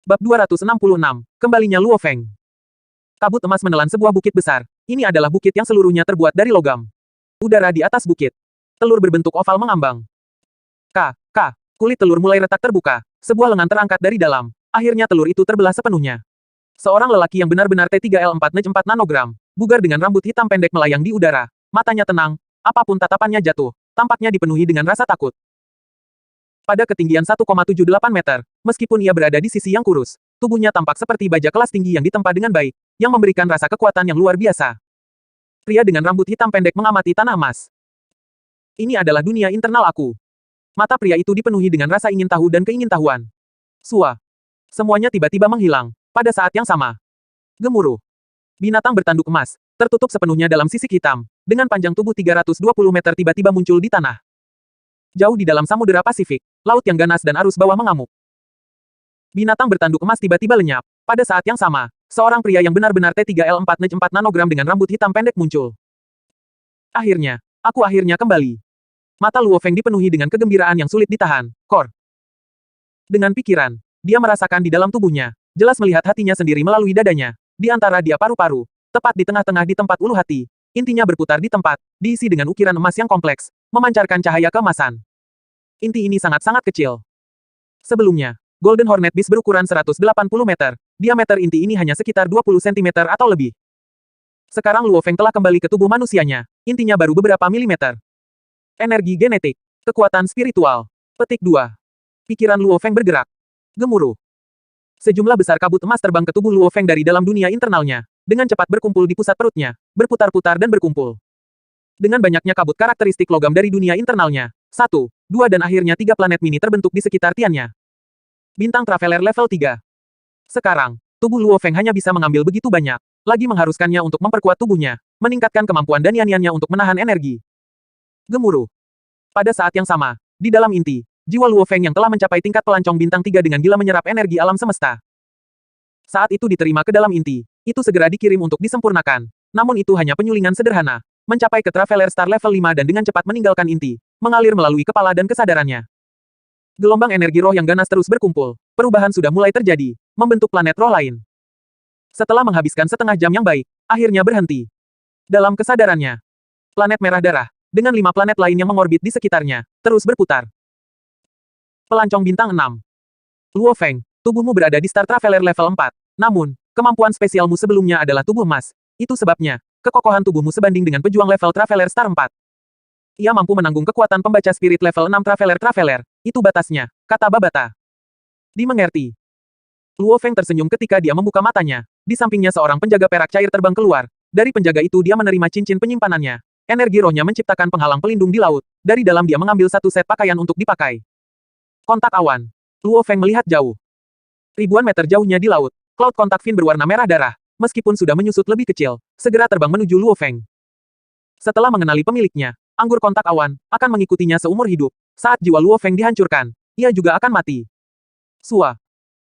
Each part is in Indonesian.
Bab 266, Kembalinya Luo Feng. Kabut emas menelan sebuah bukit besar. Ini adalah bukit yang seluruhnya terbuat dari logam. Udara di atas bukit. Telur berbentuk oval mengambang. Kulit telur mulai retak terbuka. Sebuah lengan terangkat dari dalam. Akhirnya telur itu terbelah sepenuhnya. Seorang lelaki yang benar-benar T3L4N4 nanogram. Bugar dengan rambut hitam pendek melayang di udara. Matanya tenang. Apapun tatapannya jatuh. Tampaknya dipenuhi dengan rasa takut. Pada ketinggian 1,78 meter, meskipun ia berada di sisi yang kurus, tubuhnya tampak seperti baja kelas tinggi yang ditempa dengan baik, yang memberikan rasa kekuatan yang luar biasa. Pria dengan rambut hitam pendek mengamati tanah emas. Ini adalah dunia internal aku. Mata pria itu dipenuhi dengan rasa ingin tahu dan keingintahuan. Sua. Semuanya tiba-tiba menghilang. Pada saat yang sama. Gemuruh. Binatang bertanduk emas, tertutup sepenuhnya dalam sisik hitam, dengan panjang tubuh 320 meter tiba-tiba muncul di tanah. Jauh di dalam Samudera Pasifik, laut yang ganas dan arus bawah mengamuk. Binatang bertanduk emas tiba-tiba lenyap. Pada saat yang sama, seorang pria yang benar-benar T3L4N4 nanogram dengan rambut hitam pendek muncul. Aku akhirnya kembali. Mata Luo Feng dipenuhi dengan kegembiraan yang sulit ditahan. Dengan pikiran, dia merasakan di dalam tubuhnya, jelas melihat hatinya sendiri melalui dadanya, di antara dia paru-paru, tepat di tengah-tengah di tempat ulu hati. Intinya berputar di tempat, diisi dengan ukiran emas yang kompleks, memancarkan cahaya keemasan. Inti ini sangat-sangat kecil. Sebelumnya, Golden Hornet Beast berukuran 180 meter, diameter inti ini hanya sekitar 20 cm atau lebih. Sekarang Luo Feng telah kembali ke tubuh manusianya, intinya baru beberapa milimeter. Energi genetik, kekuatan spiritual. Petik 2. Pikiran Luo Feng bergerak. Gemuruh. Sejumlah besar kabut emas terbang ke tubuh Luo Feng dari dalam dunia internalnya, dengan cepat berkumpul di pusat perutnya, berputar-putar dan berkumpul. Dengan banyaknya kabut karakteristik logam dari dunia internalnya, 1, 2 dan akhirnya 3 planet mini terbentuk di sekitar tiannya. Bintang Traveler level 3. Sekarang, tubuh Luo Feng hanya bisa mengambil begitu banyak, lagi mengharuskannya untuk memperkuat tubuhnya, meningkatkan kemampuan dan yan-yannya untuk menahan energi. Gemuruh. Pada saat yang sama, di dalam inti, jiwa Luo Feng yang telah mencapai tingkat pelancong bintang 3 dengan gila menyerap energi alam semesta. Saat itu diterima ke dalam inti, itu segera dikirim untuk disempurnakan. Namun itu hanya penyulingan sederhana, mencapai ke Traveler Star level 5 dan dengan cepat meninggalkan inti, mengalir melalui kepala dan kesadarannya. Gelombang energi roh yang ganas terus berkumpul. Perubahan sudah mulai terjadi, membentuk planet roh lain. Setelah menghabiskan setengah jam yang baik, akhirnya berhenti. Dalam kesadarannya, planet merah darah, dengan 5 planet lain yang mengorbit di sekitarnya, terus berputar. Pelancong bintang 6. Luo Feng, tubuhmu berada di Star Traveler level 4. Namun, kemampuan spesialmu sebelumnya adalah tubuh emas. Itu sebabnya, kekokohan tubuhmu sebanding dengan pejuang level Traveler Star 4. Ia mampu menanggung kekuatan pembaca spirit level 6 Traveler. Itu batasnya, kata Babata. Dimengerti. Luo Feng tersenyum ketika dia membuka matanya. Di sampingnya seorang penjaga perak cair terbang keluar. Dari penjaga itu dia menerima cincin penyimpanannya. Energi rohnya menciptakan penghalang pelindung di laut. Dari dalam dia mengambil satu set pakaian untuk dipakai. Kontak awan. Luo Feng melihat jauh. Ribuan meter jauhnya di laut, cloud kontak fin berwarna merah darah. Meskipun sudah menyusut lebih kecil, segera terbang menuju Luo Feng. Setelah mengenali pemiliknya, anggur kontak awan akan mengikutinya seumur hidup. Saat jiwa Luo Feng dihancurkan, ia juga akan mati. Sua.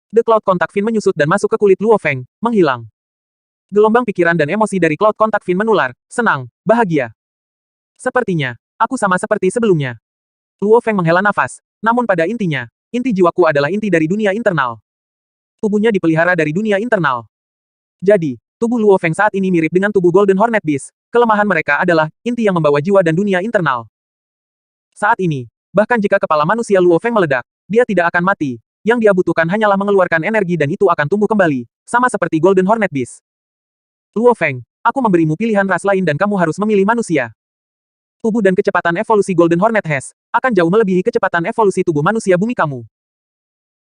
The Cloud Contact Fin menyusut dan masuk ke kulit Luo Feng, menghilang. Gelombang pikiran dan emosi dari Cloud Contact Fin menular, senang, bahagia. Sepertinya, aku sama seperti sebelumnya. Luo Feng menghela nafas, namun pada intinya, inti jiwaku adalah inti dari dunia internal. Tubuhnya dipelihara dari dunia internal. Jadi, tubuh Luo Feng saat ini mirip dengan tubuh Golden Hornet Beast. Kelemahan mereka adalah inti yang membawa jiwa dan dunia internal. Saat ini, bahkan jika kepala manusia Luo Feng meledak, dia tidak akan mati. Yang dia butuhkan hanyalah mengeluarkan energi dan itu akan tumbuh kembali, sama seperti Golden Hornet Beast. Luo Feng, aku memberimu pilihan ras lain dan kamu harus memilih manusia. Tubuh dan kecepatan evolusi Golden Hornet Hex akan jauh melebihi kecepatan evolusi tubuh manusia bumi kamu.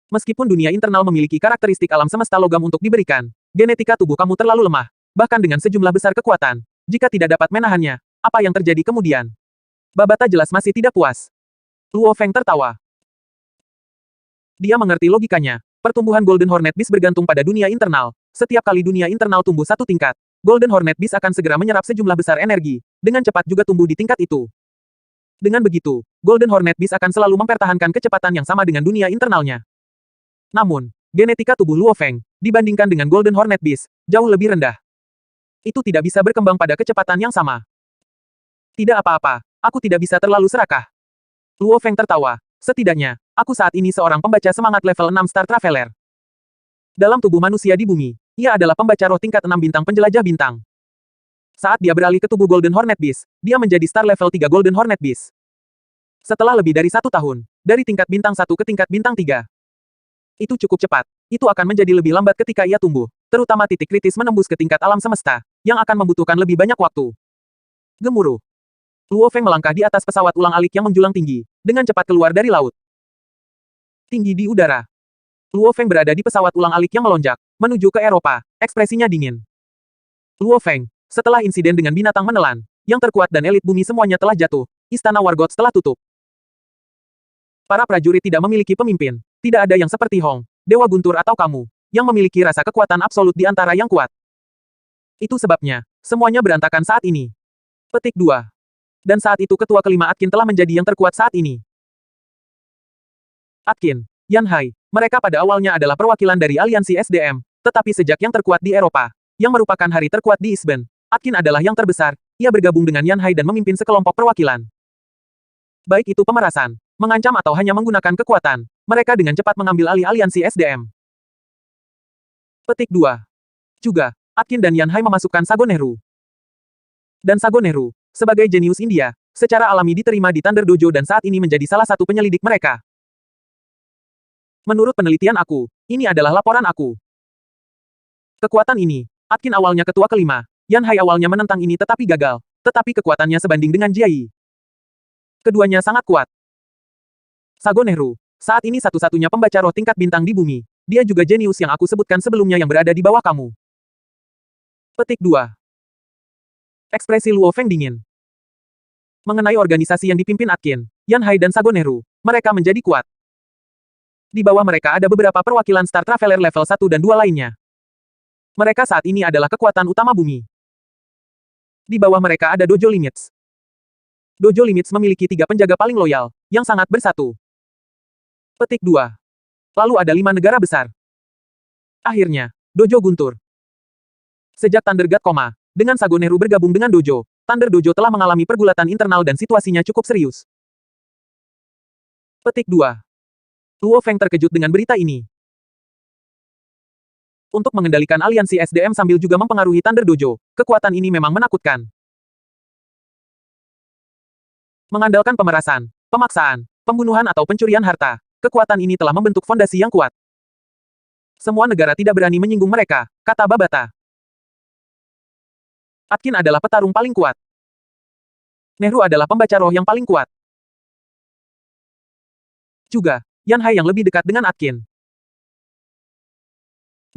Meskipun dunia internal memiliki karakteristik alam semesta logam untuk diberikan, genetika tubuh kamu terlalu lemah, bahkan dengan sejumlah besar kekuatan. Jika tidak dapat menahannya, apa yang terjadi kemudian? Babata jelas masih tidak puas. Luo Feng tertawa. Dia mengerti logikanya. Pertumbuhan Golden Hornet Beast bergantung pada dunia internal. Setiap kali dunia internal tumbuh satu tingkat, Golden Hornet Beast akan segera menyerap sejumlah besar energi, dengan cepat juga tumbuh di tingkat itu. Dengan begitu, Golden Hornet Beast akan selalu mempertahankan kecepatan yang sama dengan dunia internalnya. Namun, genetika tubuh Luo Feng, dibandingkan dengan Golden Hornet Beast, jauh lebih rendah. Itu tidak bisa berkembang pada kecepatan yang sama. Tidak apa-apa, aku tidak bisa terlalu serakah. Luo Feng tertawa. Setidaknya, aku saat ini seorang pembaca semangat level 6 Star Traveler. Dalam tubuh manusia di bumi, ia adalah pembaca roh tingkat 6 bintang penjelajah bintang. Saat dia beralih ke tubuh Golden Hornet Beast, dia menjadi star level 3 Golden Hornet Beast. Setelah lebih dari 1 tahun, dari tingkat bintang 1 ke tingkat bintang 3. Itu cukup cepat. Itu akan menjadi lebih lambat ketika ia tumbuh, terutama titik kritis menembus ke tingkat alam semesta, yang akan membutuhkan lebih banyak waktu. Gemuruh. Luo Feng melangkah di atas pesawat ulang-alik yang menjulang tinggi, dengan cepat keluar dari laut. Tinggi di udara. Luo Feng berada di pesawat ulang-alik yang melonjak, menuju ke Eropa, ekspresinya dingin. Luo Feng, setelah insiden dengan binatang menelan, yang terkuat dan elit bumi semuanya telah jatuh, istana Wargot telah tutup. Para prajurit tidak memiliki pemimpin, tidak ada yang seperti Hong, Dewa Guntur atau kamu, yang memiliki rasa kekuatan absolut di antara yang kuat. Itu sebabnya, semuanya berantakan saat ini. Petik 2. Dan saat itu ketua kelima Atkin telah menjadi yang terkuat saat ini. Atkin, Yan Hai, mereka pada awalnya adalah perwakilan dari aliansi SDM, tetapi sejak yang terkuat di Eropa, yang merupakan hari terkuat di Eastbound, Atkin adalah yang terbesar, ia bergabung dengan Yan Hai dan memimpin sekelompok perwakilan. Baik itu pemerasan, mengancam atau hanya menggunakan kekuatan, mereka dengan cepat mengambil alih aliansi SDM. Petik 2. Juga, Atkin dan Yan Hai memasukkan Sago Nehru. Dan Sago Nehru, sebagai jenius India, secara alami diterima di Thunder Dojo dan saat ini menjadi salah satu penyelidik mereka. Menurut penelitian aku, ini adalah laporan aku. Kekuatan ini, Atkin awalnya ketua kelima, Yan Hai awalnya menentang ini tetapi gagal, tetapi kekuatannya sebanding dengan Jiayi. Keduanya sangat kuat. Sago Nehru, saat ini satu-satunya pembaca roh tingkat bintang di bumi, dia juga jenius yang aku sebutkan sebelumnya yang berada di bawah kamu. Petik 2. Ekspresi Luo Feng dingin. Mengenai organisasi yang dipimpin Atkin, Yan Hai dan Sago Nehru, mereka menjadi kuat. Di bawah mereka ada beberapa perwakilan Star Traveler level 1 dan 2 lainnya. Mereka saat ini adalah kekuatan utama bumi. Di bawah mereka ada Dojo Limits. Dojo Limits memiliki 3 penjaga paling loyal, yang sangat bersatu. Petik 2. Lalu ada 5 negara besar. Akhirnya, Dojo Guntur. Sejak Thunder God koma, dengan Sago Nehru bergabung dengan Dojo, Thunder Dojo telah mengalami pergulatan internal dan situasinya cukup serius. Petik 2. Luo Feng terkejut dengan berita ini. Untuk mengendalikan aliansi SDM sambil juga mempengaruhi Thunder Dojo, kekuatan ini memang menakutkan. Mengandalkan pemerasan, pemaksaan, pembunuhan atau pencurian harta, kekuatan ini telah membentuk fondasi yang kuat. Semua negara tidak berani menyinggung mereka, kata Babata. Atkin adalah petarung paling kuat. Nehru adalah pembaca roh yang paling kuat. Juga, Yan Hai yang lebih dekat dengan Atkin.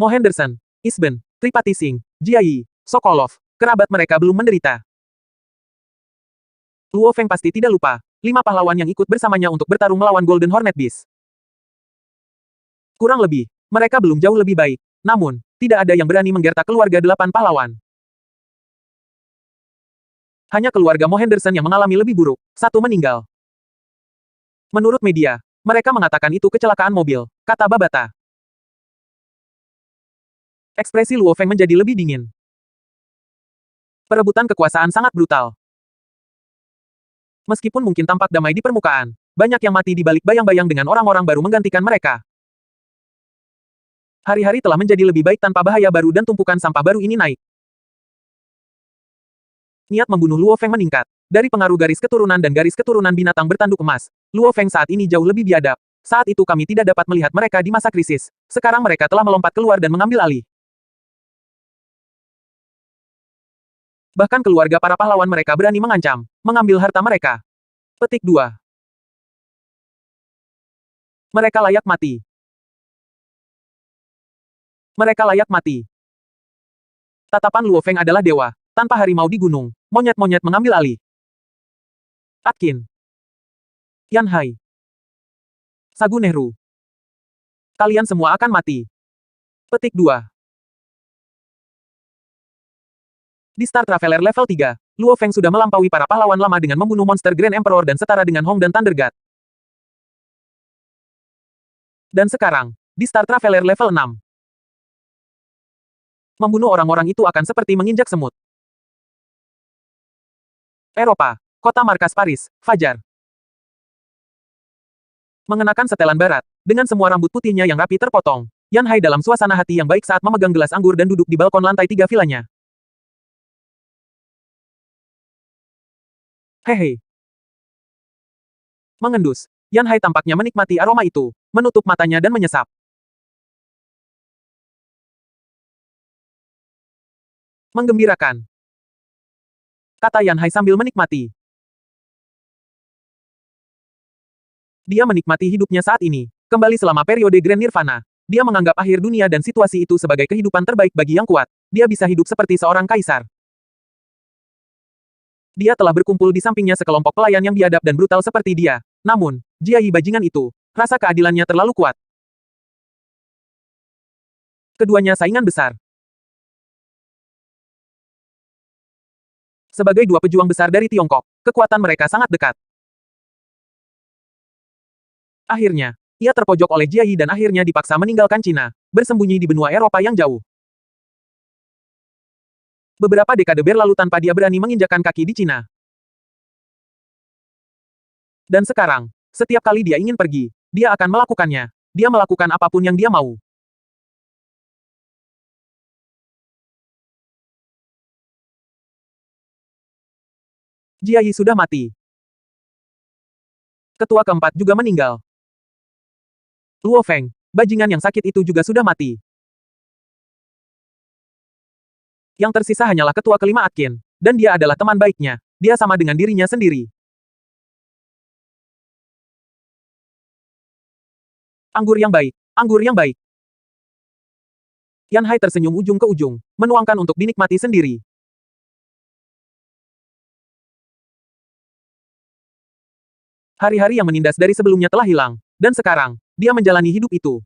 Mo Henderson, Isben, Tripati Singh, Jiayi, Sokolov, kerabat mereka belum menderita. Luo Feng pasti tidak lupa, 5 pahlawan yang ikut bersamanya untuk bertarung melawan Golden Hornet Beast. Kurang lebih, mereka belum jauh lebih baik, namun, tidak ada yang berani menggertak keluarga 8 pahlawan. Hanya keluarga Mo Henderson yang mengalami lebih buruk, 1 meninggal. Menurut media, mereka mengatakan itu kecelakaan mobil, kata Babata. Ekspresi Luo Feng menjadi lebih dingin. Perebutan kekuasaan sangat brutal. Meskipun mungkin tampak damai di permukaan, banyak yang mati di balik bayang-bayang dengan orang-orang baru menggantikan mereka. Hari-hari telah menjadi lebih baik tanpa bahaya baru dan tumpukan sampah baru ini naik. Niat membunuh Luo Feng meningkat. Dari pengaruh garis keturunan dan garis keturunan binatang bertanduk emas, Luo Feng saat ini jauh lebih biadab. Saat itu kami tidak dapat melihat mereka di masa krisis. Sekarang mereka telah melompat keluar dan mengambil alih. Bahkan keluarga para pahlawan mereka berani mengancam, mengambil harta mereka. Petik 2. Mereka layak mati. Mereka layak mati. Tatapan Luo Feng adalah dewa. Tanpa harimau di gunung, monyet-monyet mengambil alih. Atkin. Yan Hai. Sago Nehru. Kalian semua akan mati. Petik 2. Di Star Traveler level 3, Luo Feng sudah melampaui para pahlawan lama dengan membunuh monster Grand Emperor dan setara dengan Hong dan Thunder God. Dan sekarang, di Star Traveler level 6, membunuh orang-orang itu akan seperti menginjak semut. Eropa, kota markas Paris, Fajar. Mengenakan setelan barat, dengan semua rambut putihnya yang rapi terpotong, Yan Hai dalam suasana hati yang baik saat memegang gelas anggur dan duduk di balkon lantai 3 vilanya. Hehe. Mengendus, Yan Hai tampaknya menikmati aroma itu, menutup matanya dan menyesap. Menggembirakan, kata Yan Hai sambil menikmati. Dia menikmati hidupnya saat ini, kembali selama periode Grand Nirvana. Dia menganggap akhir dunia dan situasi itu sebagai kehidupan terbaik bagi yang kuat. Dia bisa hidup seperti seorang kaisar. Dia telah berkumpul di sampingnya sekelompok pelayan yang biadab dan brutal seperti dia. Namun, Jiayi bajingan itu, rasa keadilannya terlalu kuat. Keduanya saingan besar. Sebagai dua pejuang besar dari Tiongkok, kekuatan mereka sangat dekat. Akhirnya, ia terpojok oleh Jiayi dan akhirnya dipaksa meninggalkan Cina, bersembunyi di benua Eropa yang jauh. Beberapa dekade berlalu tanpa dia berani menginjakkan kaki di Cina. Dan sekarang, setiap kali dia ingin pergi, dia akan melakukannya. Dia melakukan apapun yang dia mau. Jiayi sudah mati. Ketua keempat juga meninggal. Luo Feng, bajingan yang sakit itu juga sudah mati. Yang tersisa hanyalah ketua kelima Atkin, dan dia adalah teman baiknya. Dia sama dengan dirinya sendiri. Anggur yang baik, anggur yang baik. Yan Hai tersenyum ujung ke ujung, menuangkan untuk dinikmati sendiri. Hari-hari yang menindas dari sebelumnya telah hilang, dan sekarang, dia menjalani hidup itu.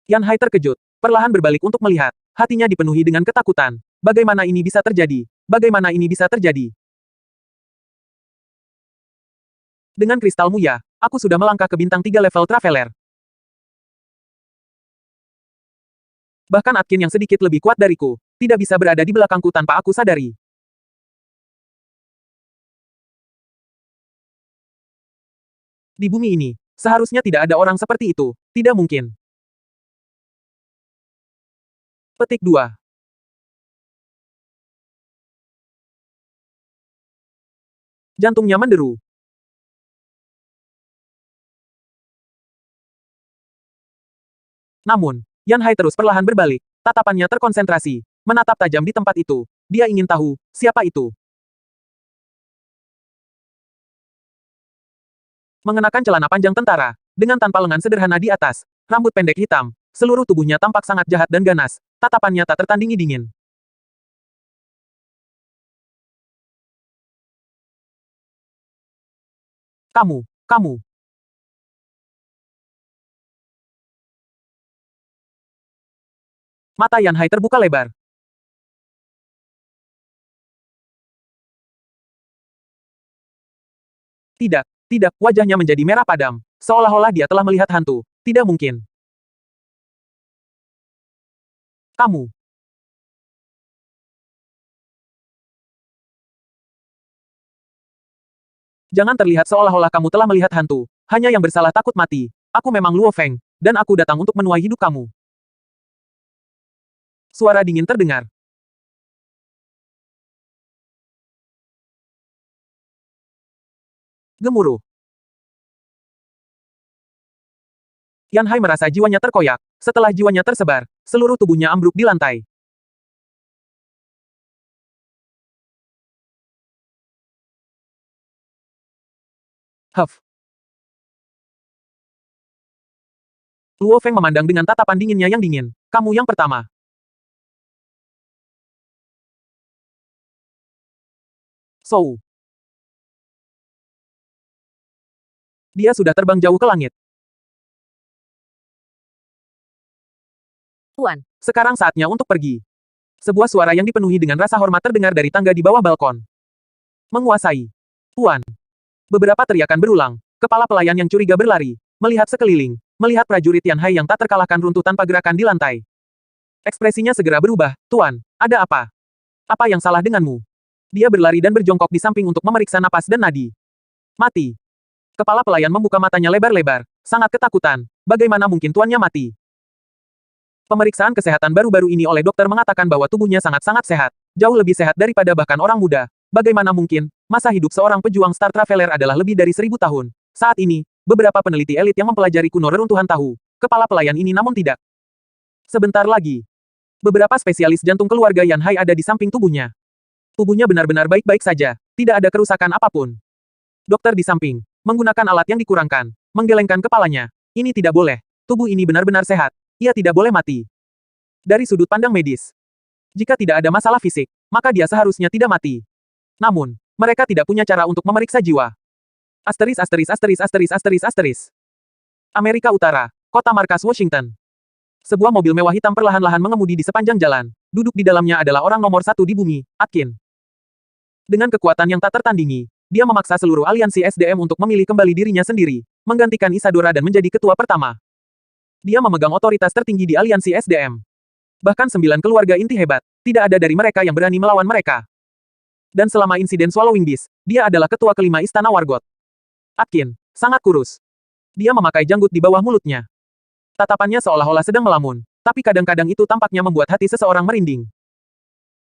Yan Hai terkejut, perlahan berbalik untuk melihat. Hatinya dipenuhi dengan ketakutan. Bagaimana ini bisa terjadi? Bagaimana ini bisa terjadi? Dengan kristalmu ya, aku sudah melangkah ke bintang 3 level Traveler. Bahkan Atkin yang sedikit lebih kuat dariku, tidak bisa berada di belakangku tanpa aku sadari. Di bumi ini, seharusnya tidak ada orang seperti itu. Tidak mungkin. Petik 2. Jantungnya menderu. Namun, Yan Hai terus perlahan berbalik. Tatapannya terkonsentrasi, menatap tajam di tempat itu. Dia ingin tahu, siapa itu. Mengenakan celana panjang tentara, dengan tanpa lengan sederhana di atas, rambut pendek hitam, seluruh tubuhnya tampak sangat jahat dan ganas, tatapannya tak tertandingi dingin. Kamu. Mata Yan Hai terbuka lebar. Tidak, wajahnya menjadi merah padam, seolah-olah dia telah melihat hantu. Tidak mungkin. Kamu. Jangan terlihat seolah-olah kamu telah melihat hantu. Hanya yang bersalah takut mati. Aku memang Luo Feng, dan aku datang untuk menuai hidup kamu. Suara dingin terdengar. Gemuruh. Yan Hai merasa jiwanya terkoyak. Setelah jiwanya tersebar, seluruh tubuhnya ambruk di lantai. Huff. Luo Feng memandang dengan tatapan dinginnya yang dingin. Kamu yang pertama. Sou. Dia sudah terbang jauh ke langit. Tuan, Sekarang saatnya untuk pergi. Sebuah suara yang dipenuhi dengan rasa hormat terdengar dari tangga di bawah balkon. Menguasai. Tuan. Beberapa teriakan berulang. Kepala pelayan yang curiga berlari. Melihat sekeliling. Melihat prajurit Yan Hai yang tak terkalahkan runtuh tanpa gerakan di lantai. Ekspresinya segera berubah. Tuan, ada apa? Apa yang salah denganmu? Dia berlari dan berjongkok di samping untuk memeriksa napas dan nadi. Mati. Kepala pelayan membuka matanya lebar-lebar, sangat ketakutan. Bagaimana mungkin tuannya mati? Pemeriksaan kesehatan baru-baru ini oleh dokter mengatakan bahwa tubuhnya sangat-sangat sehat, jauh lebih sehat daripada bahkan orang muda. Bagaimana mungkin, masa hidup seorang pejuang Star Traveler adalah lebih dari 1000 tahun. Saat ini, beberapa peneliti elit yang mempelajari kuno reruntuhan tahu, kepala pelayan ini namun tidak. Sebentar lagi, beberapa spesialis jantung keluarga Yan Hai ada di samping tubuhnya. Tubuhnya benar-benar baik-baik saja, tidak ada kerusakan apapun. Dokter di samping, menggunakan alat yang dikurangkan, menggelengkan kepalanya. Ini tidak boleh, tubuh ini benar-benar sehat. Ia tidak boleh mati. Dari sudut pandang medis, jika tidak ada masalah fisik, maka dia seharusnya tidak mati. Namun, mereka tidak punya cara untuk memeriksa jiwa. Asteris asteris asteris asteris asteris asteris. Amerika Utara, kota markas Washington. Sebuah mobil mewah hitam perlahan-lahan mengemudi di sepanjang jalan. Duduk di dalamnya adalah orang nomor 1 di bumi, Atkin. Dengan kekuatan yang tak tertandingi, dia memaksa seluruh aliansi SDM untuk memilih kembali dirinya sendiri, menggantikan Isadora dan menjadi ketua pertama. Dia memegang otoritas tertinggi di aliansi SDM. Bahkan 9 keluarga inti hebat, tidak ada dari mereka yang berani melawan mereka. Dan selama insiden Swallowing Beast, dia adalah ketua kelima Istana Wargot. Atkin, sangat kurus. Dia memakai janggut di bawah mulutnya. Tatapannya seolah-olah sedang melamun, tapi kadang-kadang itu tampaknya membuat hati seseorang merinding.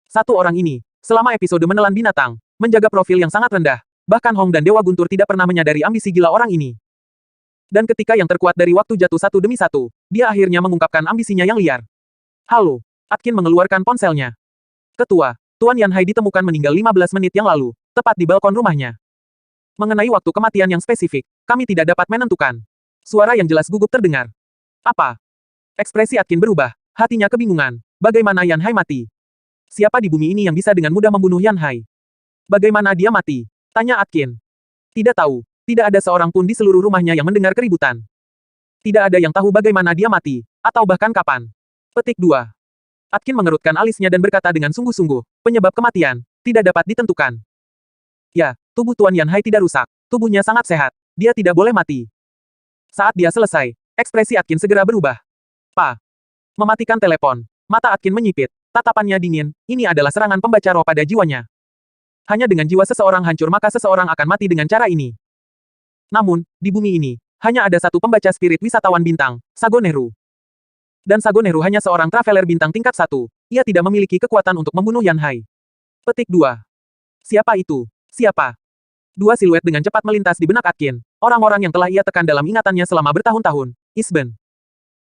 Satu orang ini, selama episode menelan binatang, menjaga profil yang sangat rendah. Bahkan Hong dan Dewa Guntur tidak pernah menyadari ambisi gila orang ini. Dan ketika yang terkuat dari waktu jatuh satu demi satu, dia akhirnya mengungkapkan ambisinya yang liar. Halo, Atkin mengeluarkan ponselnya. Ketua, Tuan Yan Hai ditemukan meninggal 15 menit yang lalu, tepat di balkon rumahnya. Mengenai waktu kematian yang spesifik, kami tidak dapat menentukan. Suara yang jelas gugup terdengar. Apa? Ekspresi Atkin berubah, hatinya kebingungan. Bagaimana Yan Hai mati? Siapa di bumi ini yang bisa dengan mudah membunuh Yan Hai? Bagaimana dia mati? Tanya Atkin. Tidak tahu. Tidak ada seorang pun di seluruh rumahnya yang mendengar keributan. Tidak ada yang tahu bagaimana dia mati, atau bahkan kapan. Petik 2. Atkin mengerutkan alisnya dan berkata dengan sungguh-sungguh, penyebab kematian, tidak dapat ditentukan. Ya, tubuh Tuan Yan Hai tidak rusak, tubuhnya sangat sehat, dia tidak boleh mati. Saat dia selesai, ekspresi Atkin segera berubah. Mematikan telepon, mata Atkin menyipit, tatapannya dingin, ini adalah serangan pembaca roh pada jiwanya. Hanya dengan jiwa seseorang hancur maka seseorang akan mati dengan cara ini. Namun, di bumi ini, hanya ada satu pembaca spirit wisatawan bintang, Sagoneru. Dan Sagoneru hanya seorang traveler bintang tingkat 1. Ia tidak memiliki kekuatan untuk membunuh Yan Hai. Petik 2. Siapa itu? Siapa? Dua siluet dengan cepat melintas di benak Atkin, orang-orang yang telah ia tekan dalam ingatannya selama bertahun-tahun, Isben.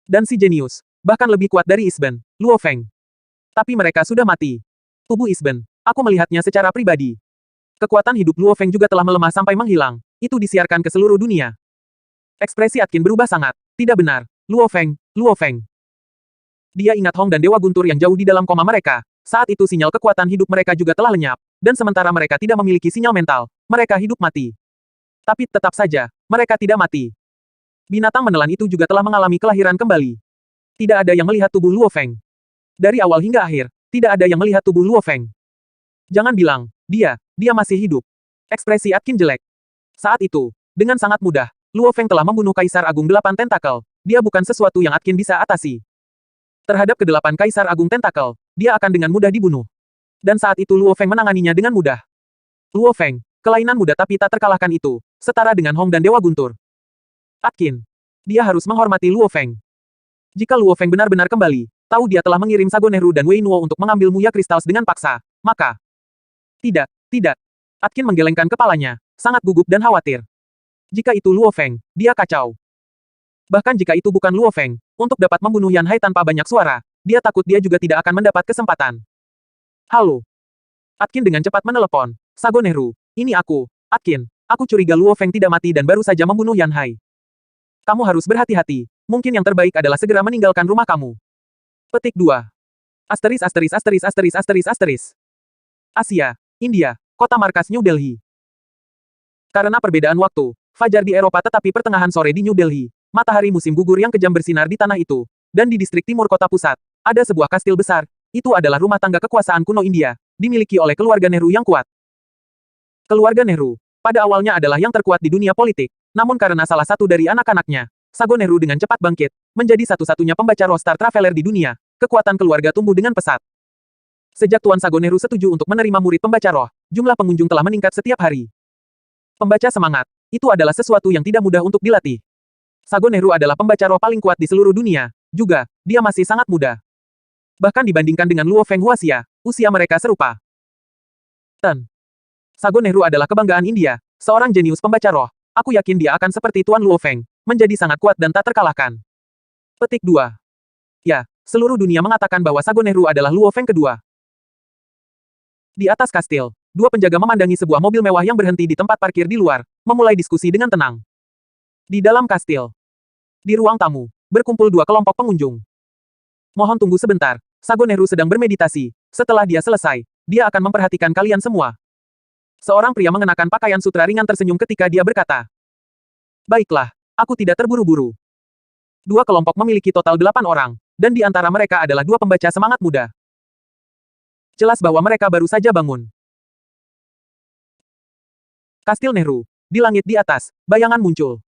Dan si jenius, bahkan lebih kuat dari Isben, Luo Feng. Tapi mereka sudah mati. Tubuh Isben, aku melihatnya secara pribadi. Kekuatan hidup Luo Feng juga telah melemah sampai menghilang. Itu disiarkan ke seluruh dunia. Ekspresi Atkin berubah sangat. Tidak benar. Luo Feng, Luo Feng. Dia ingat Hong dan Dewa Guntur yang jauh di dalam koma mereka. Saat itu sinyal kekuatan hidup mereka juga telah lenyap. Dan sementara mereka tidak memiliki sinyal mental, mereka hidup mati. Tapi tetap saja, mereka tidak mati. Binatang menelan itu juga telah mengalami kelahiran kembali. Tidak ada yang melihat tubuh Luo Feng. Dari awal hingga akhir, tidak ada yang melihat tubuh Luo Feng. Jangan bilang, dia masih hidup. Ekspresi Atkin jelek. Saat itu, dengan sangat mudah, Luo Feng telah membunuh Kaisar Agung 8 Tentakel. Dia bukan sesuatu yang Atkin bisa atasi. Terhadap ke-8 Kaisar Agung Tentakel, dia akan dengan mudah dibunuh. Dan saat itu Luo Feng menanganinya dengan mudah. Luo Feng, kelainan muda tapi tak terkalahkan itu, setara dengan Hong dan Dewa Guntur. Atkin. Dia harus menghormati Luo Feng. Jika Luo Feng benar-benar kembali, tahu dia telah mengirim Sagoneru dan Wei Nuo untuk mengambil Muya Crystals dengan paksa, maka... Tidak. Atkin menggelengkan kepalanya, sangat gugup dan khawatir. Jika itu Luo Feng, dia kacau. Bahkan jika itu bukan Luo Feng, untuk dapat membunuh Yan Hai tanpa banyak suara, dia takut dia juga tidak akan mendapat kesempatan. Halo. Atkin dengan cepat menelepon. Sagoneru, ini aku, Atkin. Aku curiga Luo Feng tidak mati dan baru saja membunuh Yan Hai. Kamu harus berhati-hati. Mungkin yang terbaik adalah segera meninggalkan rumah kamu. Petik 2. Asteris asteris asteris asteris asteris asteris. Asia, India, kota markas New Delhi. Karena perbedaan waktu, fajar di Eropa tetapi pertengahan sore di New Delhi, matahari musim gugur yang kejam bersinar di tanah itu, dan di distrik timur kota pusat, ada sebuah kastil besar. Itu adalah rumah tangga kekuasaan kuno India, dimiliki oleh keluarga Nehru yang kuat. Keluarga Nehru, pada awalnya adalah yang terkuat di dunia politik, namun karena salah satu dari anak-anaknya, Sagoneru dengan cepat bangkit, menjadi satu-satunya pembaca roh Star Traveler di dunia, kekuatan keluarga tumbuh dengan pesat. Sejak Tuan Sagoneru setuju untuk menerima murid pembaca roh, jumlah pengunjung telah meningkat setiap hari. Pembaca semangat, itu adalah sesuatu yang tidak mudah untuk dilatih. Sagoneru adalah pembaca roh paling kuat di seluruh dunia. Juga, dia masih sangat muda. Bahkan dibandingkan dengan Luo Feng Huaxia, usia mereka serupa. Ten. Sagoneru adalah kebanggaan India, seorang jenius pembaca roh. Aku yakin dia akan seperti Tuan Luo Feng, menjadi sangat kuat dan tak terkalahkan. Petik 2. Ya, seluruh dunia mengatakan bahwa Sagoneru adalah Luo Feng kedua. Di atas kastil, dua penjaga memandangi sebuah mobil mewah yang berhenti di tempat parkir di luar, memulai diskusi dengan tenang. Di dalam kastil, di ruang tamu, berkumpul dua kelompok pengunjung. Mohon tunggu sebentar, Sagoneru sedang bermeditasi. Setelah dia selesai, dia akan memperhatikan kalian semua. Seorang pria mengenakan pakaian sutra ringan tersenyum ketika dia berkata, "Baiklah, aku tidak terburu-buru." Dua kelompok memiliki total 8 orang, dan di antara mereka adalah dua pembaca semangat muda. Jelas bahwa mereka baru saja bangun. Kastil Nehru. Di langit di atas, bayangan muncul.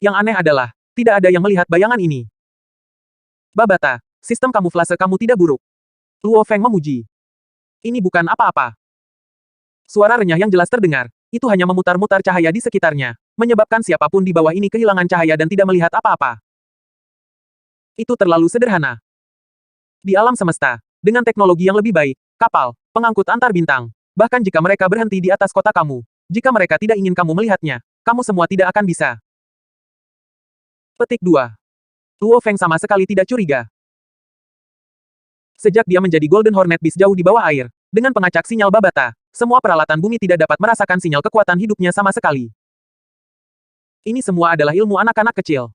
Yang aneh adalah, tidak ada yang melihat bayangan ini. Babata, sistem kamuflase kamu tidak buruk. Luo Feng memuji. Ini bukan apa-apa. Suara renyah yang jelas terdengar. Itu hanya memutar-mutar cahaya di sekitarnya, menyebabkan siapapun di bawah ini kehilangan cahaya dan tidak melihat apa-apa. Itu terlalu sederhana. Di alam semesta, dengan teknologi yang lebih baik, kapal, pengangkut antar bintang, bahkan jika mereka berhenti di atas kota kamu, jika mereka tidak ingin kamu melihatnya, kamu semua tidak akan bisa. Petik 2. Luo Feng sama sekali tidak curiga. Sejak dia menjadi Golden Hornet Beast jauh di bawah air, dengan pengacak sinyal Babata, semua peralatan bumi tidak dapat merasakan sinyal kekuatan hidupnya sama sekali. Ini semua adalah ilmu anak-anak kecil.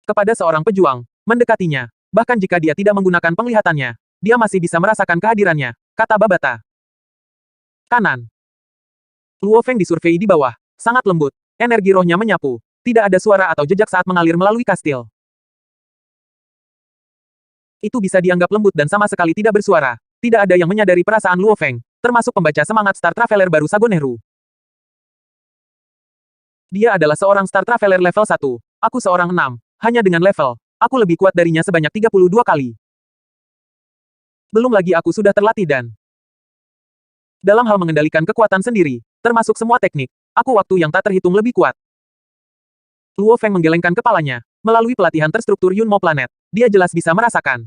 Kepada seorang pejuang, mendekatinya, bahkan jika dia tidak menggunakan penglihatannya, dia masih bisa merasakan kehadirannya, kata Babata. Kanan. Luo Feng disurvei di bawah, sangat lembut, energi rohnya menyapu, tidak ada suara atau jejak saat mengalir melalui kastil. Itu bisa dianggap lembut dan sama sekali tidak bersuara. Tidak ada yang menyadari perasaan Luo Feng, termasuk pembaca semangat Star Traveler baru Sagoneru. Dia adalah seorang Star Traveler level 1, aku seorang 6, hanya dengan level, aku lebih kuat darinya sebanyak 32 kali. Belum lagi aku sudah terlatih dan dalam hal mengendalikan kekuatan sendiri, termasuk semua teknik, aku waktu yang tak terhitung lebih kuat. Luo Feng menggelengkan kepalanya, melalui pelatihan terstruktur Yunmo Planet, dia jelas bisa merasakan.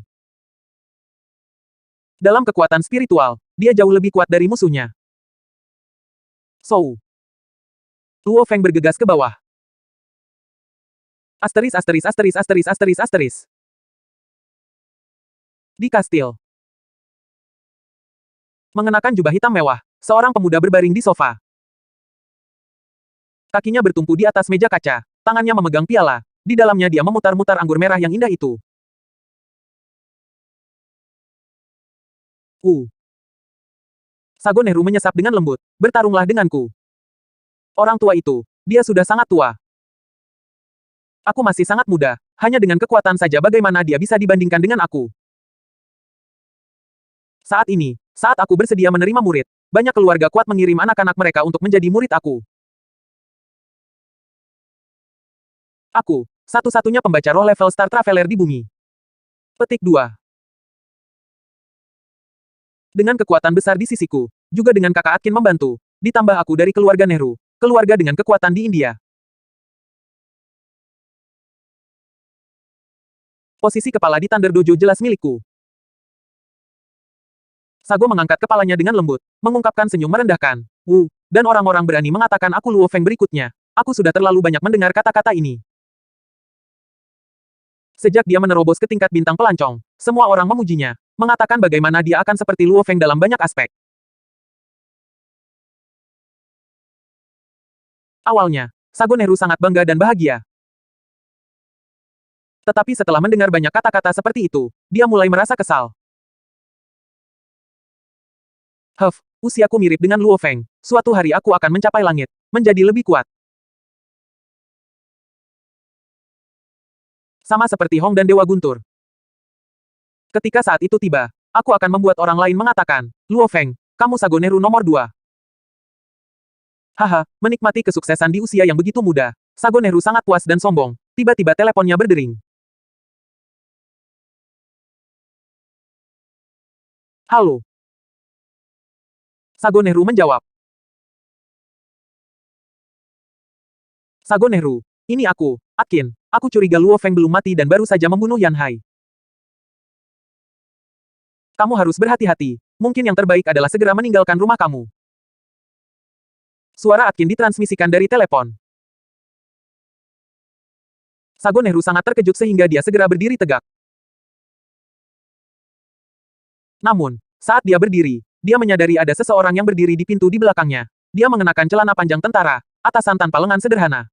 Dalam kekuatan spiritual, dia jauh lebih kuat dari musuhnya. Sou. Luo Feng bergegas ke bawah. Asteris asteris asteris asteris asteris asteris. Di kastil. Mengenakan jubah hitam mewah, seorang pemuda berbaring di sofa. Kakinya bertumpu di atas meja kaca, tangannya memegang piala, di dalamnya dia memutar-mutar anggur merah yang indah itu. Sagoneru menyesap dengan lembut, bertarunglah denganku. Orang tua itu, dia sudah sangat tua. Aku masih sangat muda, hanya dengan kekuatan saja bagaimana dia bisa dibandingkan dengan aku. Saat ini, saat aku bersedia menerima murid, banyak keluarga kuat mengirim anak-anak mereka untuk menjadi murid aku. Aku, satu-satunya pembaca roh level Star Traveler di bumi. Petik 2. Dengan kekuatan besar di sisiku, juga dengan kakak Atkin membantu, ditambah aku dari keluarga Nehru, keluarga dengan kekuatan di India. Posisi kepala di Thunder Dojo jelas milikku. Sago mengangkat kepalanya dengan lembut, mengungkapkan senyum merendahkan. Dan orang-orang berani mengatakan aku Luo Feng berikutnya. Aku sudah terlalu banyak mendengar kata-kata ini. Sejak dia menerobos ke tingkat bintang pelancong, semua orang memujinya, mengatakan bagaimana dia akan seperti Luo Feng dalam banyak aspek. Awalnya, Sagoneru sangat bangga dan bahagia. Tetapi setelah mendengar banyak kata-kata seperti itu, dia mulai merasa kesal. Usiaku mirip dengan Luo Feng. Suatu hari aku akan mencapai langit, menjadi lebih kuat. Sama seperti Hong dan Dewa Guntur. Ketika saat itu tiba, aku akan membuat orang lain mengatakan, Luo Feng, kamu Sagoneru nomor 2. Haha, menikmati kesuksesan di usia yang begitu muda. Sagoneru sangat puas dan sombong. Tiba-tiba teleponnya berdering. Halo. Sago Nehru menjawab. Sago Nehru. Ini aku, Atkin. Aku curiga Luo Feng belum mati dan baru saja membunuh Yan Hai. Kamu harus berhati-hati. Mungkin yang terbaik adalah segera meninggalkan rumah kamu. Suara Atkin ditransmisikan dari telepon. Sago Nehru sangat terkejut sehingga dia segera berdiri tegak. Namun, saat dia berdiri, dia menyadari ada seseorang yang berdiri di pintu di belakangnya. Dia mengenakan celana panjang tentara, atasan tanpa lengan sederhana.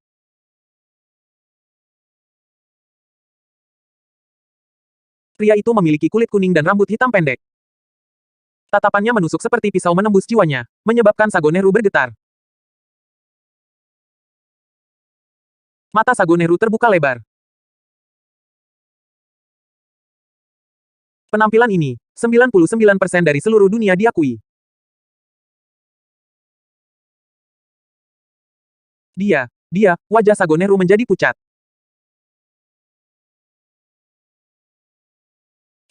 Pria itu memiliki kulit kuning dan rambut hitam pendek. Tatapannya menusuk seperti pisau menembus jiwanya, menyebabkan Sago Nehru bergetar. Mata Sago Nehru terbuka lebar. Penampilan ini, 99% dari seluruh dunia diakui. Wajah Sago Nehru menjadi pucat.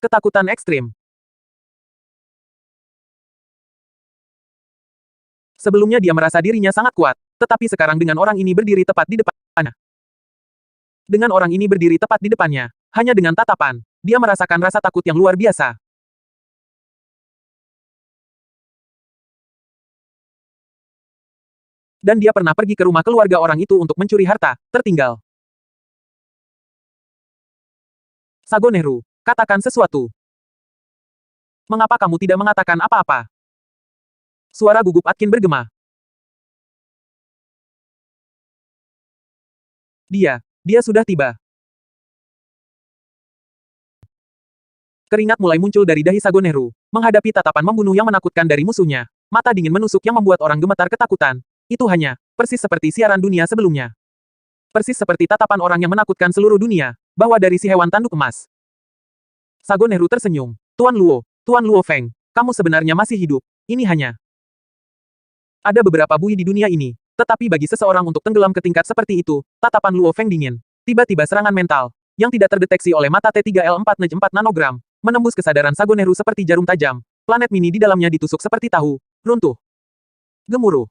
Ketakutan ekstrim. Sebelumnya dia merasa dirinya sangat kuat, tetapi sekarang dengan orang ini berdiri tepat di depannya. Dengan orang ini berdiri tepat di depannya, hanya dengan tatapan, dia merasakan rasa takut yang luar biasa. Dan dia pernah pergi ke rumah keluarga orang itu untuk mencuri harta, tertinggal. Sago Nehru, katakan sesuatu. Mengapa kamu tidak mengatakan apa-apa? Suara gugup Atkin bergema. Dia sudah tiba. Keringat mulai muncul dari dahi Sago Nehru, menghadapi tatapan membunuh yang menakutkan dari musuhnya. Mata dingin menusuk yang membuat orang gemetar ketakutan. Itu hanya, persis seperti siaran dunia sebelumnya. Persis seperti tatapan orang yang menakutkan seluruh dunia, bahwa dari si hewan tanduk emas. Sago Nehru tersenyum. Tuan Luo Feng, kamu sebenarnya masih hidup. Ini hanya ada beberapa buih di dunia ini, tetapi bagi seseorang untuk tenggelam ke tingkat seperti itu, tatapan Luo Feng dingin. Tiba-tiba serangan mental, yang tidak terdeteksi oleh mata T3L4N4 nanogram, menembus kesadaran Sago Nehru seperti jarum tajam. Planet mini di dalamnya ditusuk seperti tahu, runtuh. Gemuruh.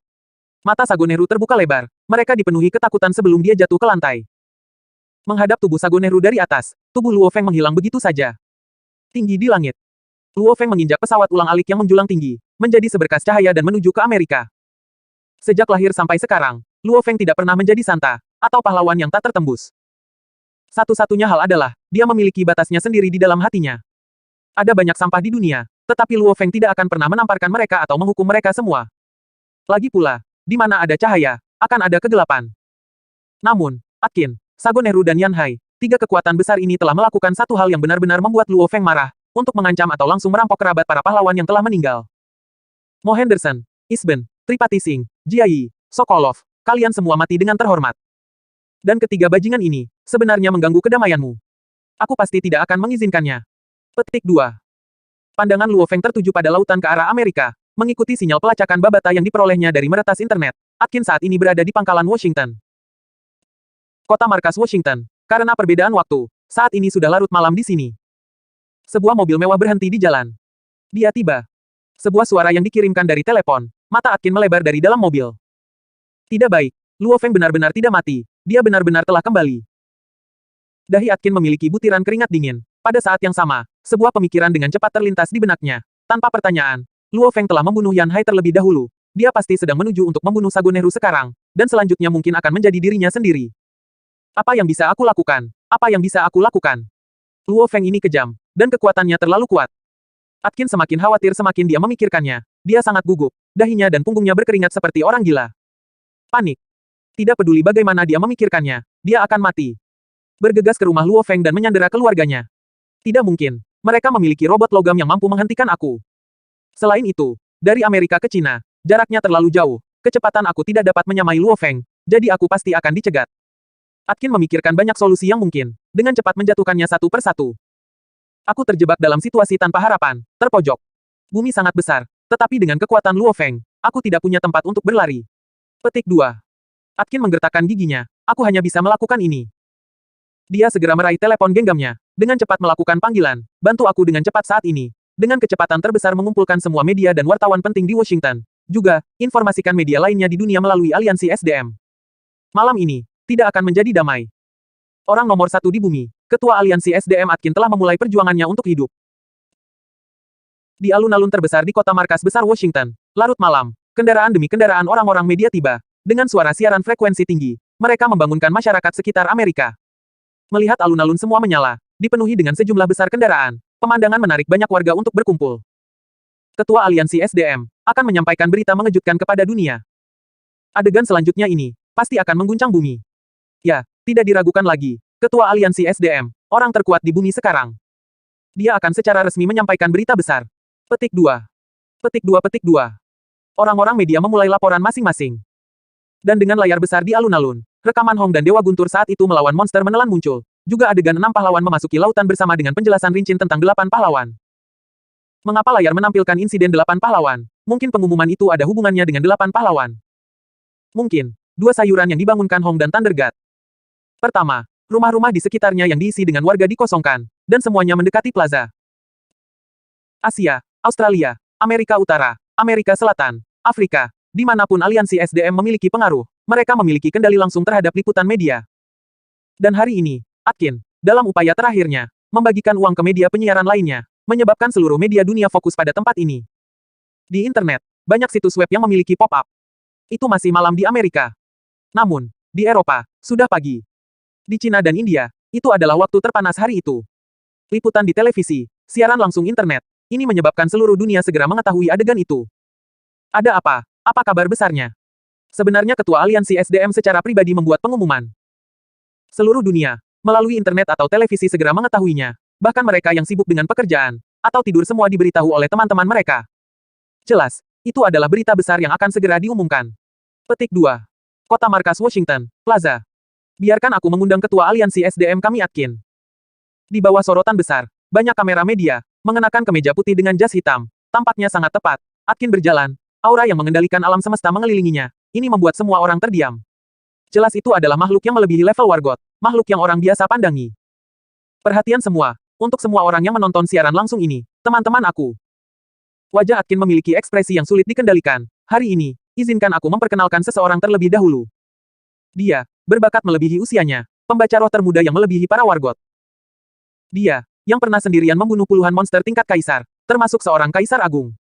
Mata Sago Nehru terbuka lebar, mereka dipenuhi ketakutan sebelum dia jatuh ke lantai. Menghadap tubuh Sago Nehru dari atas, tubuh Luo Feng menghilang begitu saja. Tinggi di langit. Luo Feng menginjak pesawat ulang-alik yang menjulang tinggi, menjadi seberkas cahaya dan menuju ke Amerika. Sejak lahir sampai sekarang, Luo Feng tidak pernah menjadi santa, atau pahlawan yang tak tertembus. Satu-satunya hal adalah, dia memiliki batasnya sendiri di dalam hatinya. Ada banyak sampah di dunia, tetapi Luo Feng tidak akan pernah menamparkan mereka atau menghukum mereka semua. Lagi pula, di mana ada cahaya, akan ada kegelapan. Namun, Atkin, Sago Nehru dan Yan Hai, tiga kekuatan besar ini telah melakukan satu hal yang benar-benar membuat Luo Feng marah, untuk mengancam atau langsung merampok kerabat para pahlawan yang telah meninggal. Mo Henderson, Isben, Tripati Singh, Jia Yi, Sokolov, kalian semua mati dengan terhormat. Dan ketiga bajingan ini, sebenarnya mengganggu kedamaianmu. Aku pasti tidak akan mengizinkannya. Petik 2. Pandangan Luo Feng tertuju pada lautan ke arah Amerika, mengikuti sinyal pelacakan babata yang diperolehnya dari meretas internet. Atkin saat ini berada di pangkalan Washington. Kota markas Washington. Karena perbedaan waktu, saat ini sudah larut malam di sini. Sebuah mobil mewah berhenti di jalan. Dia tiba. Sebuah suara yang dikirimkan dari telepon. Mata Atkin melebar dari dalam mobil. Tidak baik. Luo Feng benar-benar tidak mati. Dia benar-benar telah kembali. Dahi Atkin memiliki butiran keringat dingin. Pada saat yang sama, sebuah pemikiran dengan cepat terlintas di benaknya. Tanpa pertanyaan, Luo Feng telah membunuh Yan Hai terlebih dahulu. Dia pasti sedang menuju untuk membunuh Sago Nehru sekarang, dan selanjutnya mungkin akan menjadi dirinya sendiri. Apa yang bisa aku lakukan? Apa yang bisa aku lakukan? Luo Feng ini kejam, dan kekuatannya terlalu kuat. Atkin semakin khawatir semakin dia memikirkannya. Dia sangat gugup, dahinya dan punggungnya berkeringat seperti orang gila. Panik. Tidak peduli bagaimana dia memikirkannya, dia akan mati. Bergegas ke rumah Luo Feng dan menyandera keluarganya. Tidak mungkin. Mereka memiliki robot logam yang mampu menghentikan aku. Selain itu, dari Amerika ke Cina, jaraknya terlalu jauh. Kecepatan aku tidak dapat menyamai Luo Feng, jadi aku pasti akan dicegat. Atkin memikirkan banyak solusi yang mungkin, dengan cepat menjatuhkannya satu persatu. Aku terjebak dalam situasi tanpa harapan, terpojok. Bumi sangat besar, tetapi dengan kekuatan Luo Feng, aku tidak punya tempat untuk berlari. Petik 2. Atkin menggertakkan giginya, aku hanya bisa melakukan ini. Dia segera meraih telepon genggamnya, dengan cepat melakukan panggilan, bantu aku dengan cepat saat ini. dengan kecepatan terbesar mengumpulkan semua media dan wartawan penting di Washington. Juga, informasikan media lainnya di dunia melalui aliansi SDM. Malam ini, tidak akan menjadi damai. Orang nomor satu di bumi, Ketua Aliansi SDM Atkin telah memulai perjuangannya untuk hidup. Di alun-alun terbesar di kota markas besar Washington, larut malam, kendaraan demi kendaraan orang-orang media tiba. Dengan suara siaran frekuensi tinggi, mereka membangunkan masyarakat sekitar Amerika. Melihat alun-alun semua menyala, dipenuhi dengan sejumlah besar kendaraan, pemandangan menarik banyak warga untuk berkumpul. Ketua Aliansi SDM akan menyampaikan berita mengejutkan kepada dunia. Adegan selanjutnya ini pasti akan mengguncang bumi. Ya, tidak diragukan lagi. Ketua Aliansi SDM, orang terkuat di bumi sekarang. Dia akan secara resmi menyampaikan berita besar. Petik 2. Petik 2 petik 2. Orang-orang media memulai laporan masing-masing. Dan dengan layar besar di alun-alun, rekaman Hong dan Dewa Guntur saat itu melawan monster menelan muncul. Juga adegan 6 pahlawan memasuki lautan bersama dengan penjelasan rinci tentang 8 pahlawan. Mengapa layar menampilkan insiden 8 pahlawan? Mungkin pengumuman itu ada hubungannya dengan 8 pahlawan. Mungkin, 2 sayuran yang dibangunkan Hong dan Thunder God. Pertama, rumah-rumah di sekitarnya yang diisi dengan warga dikosongkan, dan semuanya mendekati plaza. Asia, Australia, Amerika Utara, Amerika Selatan, Afrika, dimanapun aliansi SDM memiliki pengaruh, mereka memiliki kendali langsung terhadap liputan media. Dan hari ini, Atkin, dalam upaya terakhirnya, membagikan uang ke media penyiaran lainnya, menyebabkan seluruh media dunia fokus pada tempat ini. Di internet, banyak situs web yang memiliki pop-up. Itu masih malam di Amerika. Namun, di Eropa, sudah pagi. Di Cina dan India, itu adalah waktu terpanas hari itu. Liputan di televisi, siaran langsung internet, ini menyebabkan seluruh dunia segera mengetahui adegan itu. Ada apa? Apa kabar besarnya? Sebenarnya Ketua Aliansi SDM secara pribadi membuat pengumuman. Seluruh dunia, melalui internet atau televisi segera mengetahuinya. Bahkan mereka yang sibuk dengan pekerjaan, atau tidur semua diberitahu oleh teman-teman mereka. Jelas, itu adalah berita besar yang akan segera diumumkan. Petik 2. Kota markas Washington, Plaza. Biarkan aku mengundang Ketua Aliansi SDM kami Atkin. Di bawah sorotan besar, banyak kamera media, mengenakan kemeja putih dengan jas hitam. Tampaknya sangat tepat. Atkin berjalan, aura yang mengendalikan alam semesta mengelilinginya. Ini membuat semua orang terdiam. Jelas itu adalah makhluk yang melebihi level Wargot, makhluk yang orang biasa pandangi. Perhatian semua, untuk semua orang yang menonton siaran langsung ini, teman-teman aku. Wajah Atkin memiliki ekspresi yang sulit dikendalikan. Hari ini, izinkan aku memperkenalkan seseorang terlebih dahulu. Dia, berbakat melebihi usianya, pembaca roh termuda yang melebihi para Wargot. Dia, yang pernah sendirian membunuh puluhan monster tingkat kaisar, termasuk seorang kaisar agung.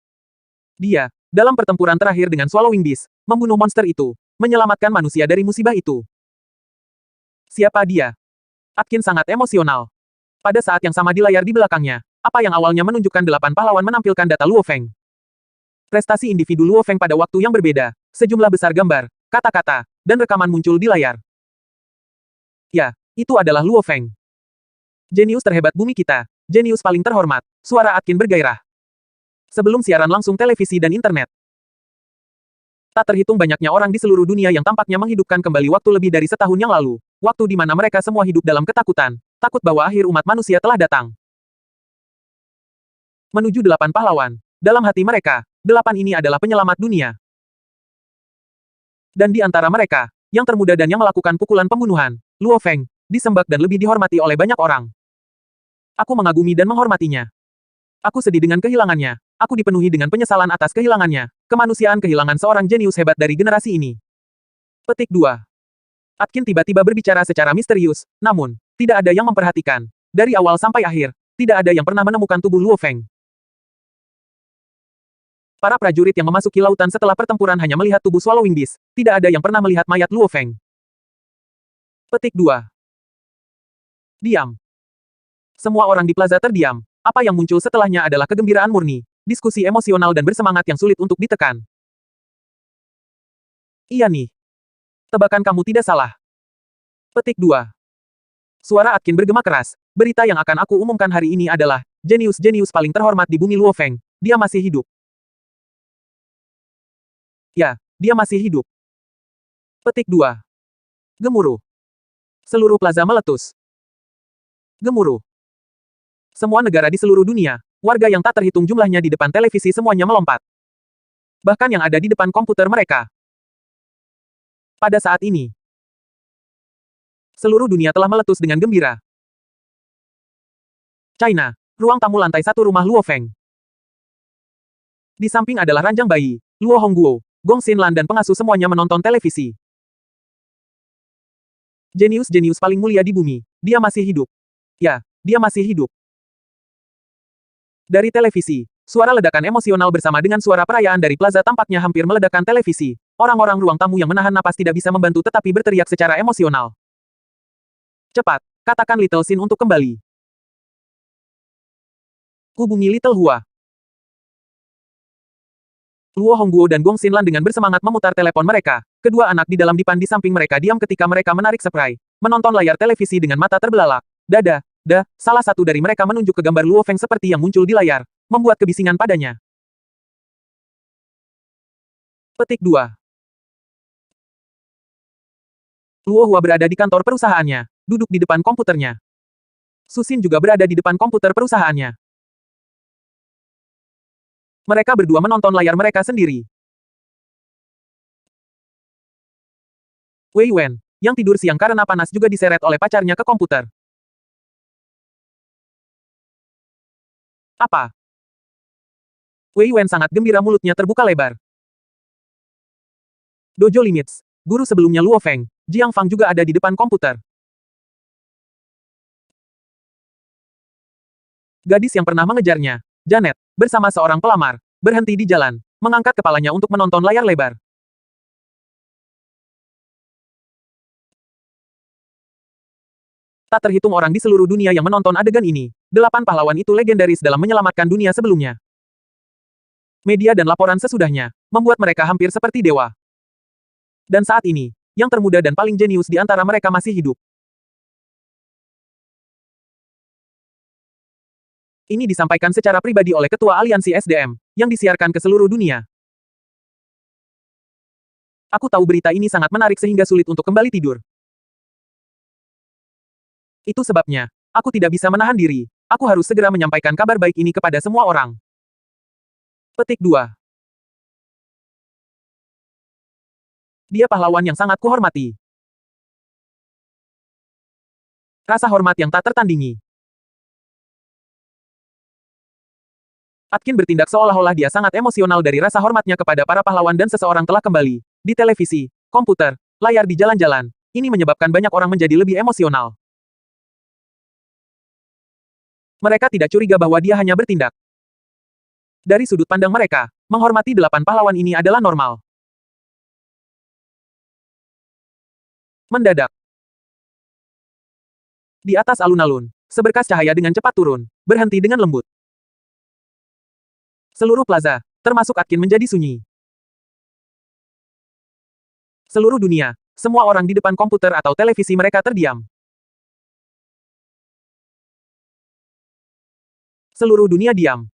Dia, dalam pertempuran terakhir dengan Swallowing Beast, membunuh monster itu, menyelamatkan manusia dari musibah itu. Siapa dia? Atkin sangat emosional. Pada saat yang sama di layar di belakangnya, apa yang awalnya menunjukkan 8 pahlawan menampilkan data Luo Feng. Prestasi individu Luo Feng pada waktu yang berbeda, sejumlah besar gambar, kata-kata, dan rekaman muncul di layar. Ya, itu adalah Luo Feng. Jenius terhebat bumi kita, jenius paling terhormat, suara Atkin bergairah. Sebelum siaran langsung televisi dan internet. Tak terhitung banyaknya orang di seluruh dunia yang tampaknya menghidupkan kembali waktu lebih dari setahun yang lalu, waktu di mana mereka semua hidup dalam ketakutan, takut bahwa akhir umat manusia telah datang. Menuju 8 pahlawan, dalam hati mereka, 8 ini adalah penyelamat dunia. Dan di antara mereka, yang termuda dan yang melakukan pukulan pembunuhan, Luo Feng, disembah dan lebih dihormati oleh banyak orang. Aku mengagumi dan menghormatinya. Aku sedih dengan kehilangannya. Aku dipenuhi dengan penyesalan atas kehilangannya. Kemanusiaan kehilangan seorang jenius hebat dari generasi ini. Petik 2. Atkin tiba-tiba berbicara secara misterius, namun, tidak ada yang memperhatikan. Dari awal sampai akhir, tidak ada yang pernah menemukan tubuh Luo Feng. Para prajurit yang memasuki lautan setelah pertempuran hanya melihat tubuh Swallowing Beast. Tidak ada yang pernah melihat mayat Luo Feng. Petik 2. Diam. Semua orang di plaza terdiam. Apa yang muncul setelahnya adalah kegembiraan murni, diskusi emosional dan bersemangat yang sulit untuk ditekan. Iya nih. Tebakan kamu tidak salah. Petik 2. Suara Atkin bergema keras. Berita yang akan aku umumkan hari ini adalah, jenius-jenius paling terhormat di bumi Luo Feng. Dia masih hidup. Ya, dia masih hidup. Petik 2. Gemuruh. Seluruh plaza meletus. Gemuruh. Semua negara di seluruh dunia, warga yang tak terhitung jumlahnya di depan televisi semuanya melompat. Bahkan yang ada di depan komputer mereka. Pada saat ini, seluruh dunia telah meletus dengan gembira. China, ruang tamu lantai 1 rumah Luo Feng. Di samping adalah ranjang bayi, Luo Hongguo, Gong Xinlan dan pengasuh semuanya menonton televisi. Jenius-jenius paling mulia di bumi. Dia masih hidup. Ya, dia masih hidup. Dari televisi, suara ledakan emosional bersama dengan suara perayaan dari plaza tampaknya hampir meledakkan televisi. Orang-orang ruang tamu yang menahan napas tidak bisa membantu tetapi berteriak secara emosional. Cepat, katakan Little Xin untuk kembali. Hubungi Little Hua. Luo Hongguo dan Gong Xinlan dengan bersemangat memutar telepon mereka. Kedua anak di dalam dipan di samping mereka diam ketika mereka menarik spray. Menonton layar televisi dengan mata terbelalak. Salah satu dari mereka menunjuk ke gambar Luo Feng seperti yang muncul di layar, membuat kebisingan padanya. Petik 2. Luo Hua berada di kantor perusahaannya, duduk di depan komputernya. Su Xin juga berada di depan komputer perusahaannya. Mereka berdua menonton layar mereka sendiri. Wei Wen, yang tidur siang karena panas juga diseret oleh pacarnya ke komputer. Apa? Wei Wen sangat gembira, mulutnya terbuka lebar. Dojo Limits, guru sebelumnya Luo Feng, Jiang Fang juga ada di depan komputer. Gadis yang pernah mengejarnya, Janet, bersama seorang pelamar, berhenti di jalan, mengangkat kepalanya untuk menonton layar lebar. Tak terhitung orang di seluruh dunia yang menonton adegan ini. 8 pahlawan itu legendaris dalam menyelamatkan dunia sebelumnya. Media dan laporan sesudahnya, membuat mereka hampir seperti dewa. Dan saat ini, yang termuda dan paling jenius di antara mereka masih hidup. Ini disampaikan secara pribadi oleh Ketua Aliansi SDM, yang disiarkan ke seluruh dunia. Aku tahu berita ini sangat menarik sehingga sulit untuk kembali tidur. Itu sebabnya, aku tidak bisa menahan diri. Aku harus segera menyampaikan kabar baik ini kepada semua orang. Petik 2. Dia pahlawan yang sangat kuhormati. Rasa hormat yang tak tertandingi. Atkin bertindak seolah-olah dia sangat emosional dari rasa hormatnya kepada para pahlawan dan seseorang telah kembali. Di televisi, komputer, layar di jalan-jalan. Ini menyebabkan banyak orang menjadi lebih emosional. Mereka tidak curiga bahwa dia hanya bertindak. Dari sudut pandang mereka, menghormati 8 pahlawan ini adalah normal. Mendadak. Di atas alun-alun, seberkas cahaya dengan cepat turun, berhenti dengan lembut. Seluruh plaza, termasuk Atkin menjadi sunyi. Seluruh dunia, semua orang di depan komputer atau televisi mereka terdiam. Seluruh dunia diam.